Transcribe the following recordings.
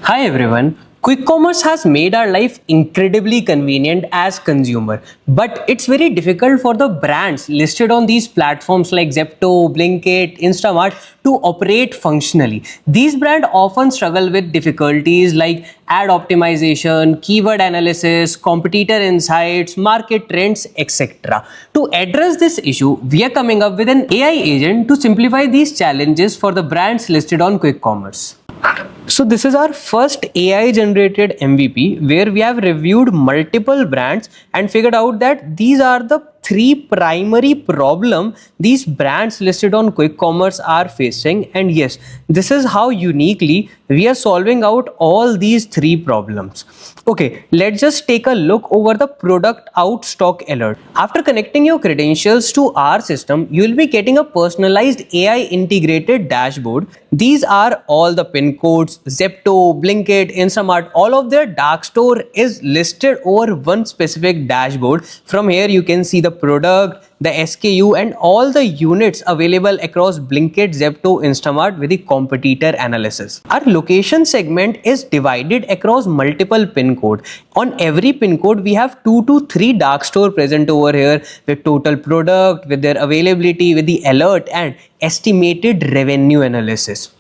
Hi everyone. Quick commerce has made our life incredibly convenient as consumer, but it's very difficult for the brands listed on these platforms like Zepto, Blinkit, Instamart to operate functionally. These brands often struggle with difficulties like ad optimization, keyword analysis, competitor insights, market trends, etc. To address this issue, we are coming up with an AI agent to simplify these challenges for the brands listed on quick commerce. So this is our first AI generated MVP where we have reviewed multiple brands and figured out that these are the three primary problem these brands listed on quick commerce are facing, and yes, this is how uniquely we are solving out all these three problems. Okay, let's just take a look over the product out stock alert. After connecting your credentials to our system, you will be getting a personalized AI integrated dashboard. These are all the pin codes, Zepto, Blinkit, Instamart, all of their dark store is listed over one specific dashboard. From here you can see the product, the SKU and all the units available across Blinkit, Zepto, Instamart with the competitor analysis. Our location segment is divided across multiple pin code. On every pin code we have 2 to 3 dark store present over here with total product, with their availability, with the alert and estimated revenue analysis.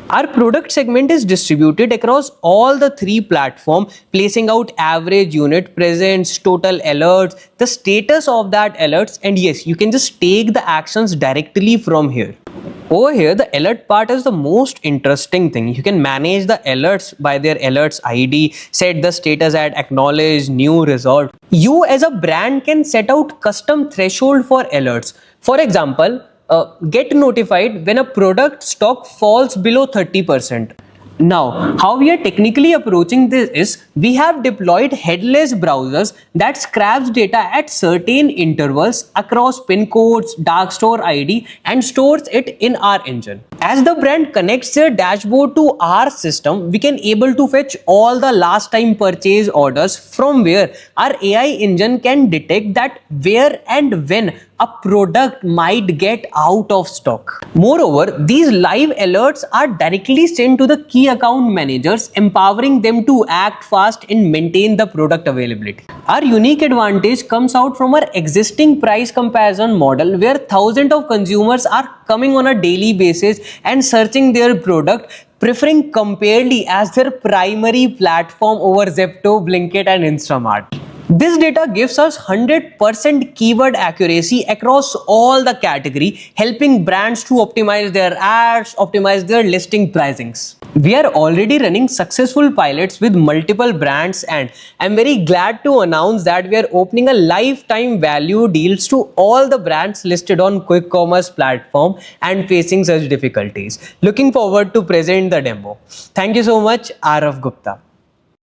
Our product segment is distributed across all the three platforms, placing out average unit presence, total alerts, the status of that alerts, and yes, you can just take the actions directly from here. Over here, the alert part is the most interesting thing. You can manage the alerts by their alerts ID, set the status at acknowledge, new resolved. You as a brand can set out custom threshold for alerts. For example, get notified when a product stock falls below 30%. Now, how we are technically approaching this is we have deployed headless browsers that scraps data at certain intervals across pin codes, dark store ID and stores it in our engine. As the brand connects their dashboard to our system, we can able to fetch all the last time purchase orders from where our AI engine can detect that where and when a product might get out of stock. Moreover, these live alerts are directly sent to the key account managers, empowering them to act fast and maintain the product availability. Our unique advantage comes out from our existing price comparison model where thousands of consumers are coming on a daily basis and searching their product, preferring Comparely as their primary platform over Zepto, Blinkit and Instamart. This data gives us 100% keyword accuracy across all the category, helping brands to optimize their ads, optimize their listing pricings. We are already running successful pilots with multiple brands, and I'm very glad to announce that we are opening a lifetime value deals to all the brands listed on quick commerce platform and facing such difficulties. Looking forward to present the demo. Thank you so much, Arav Gupta.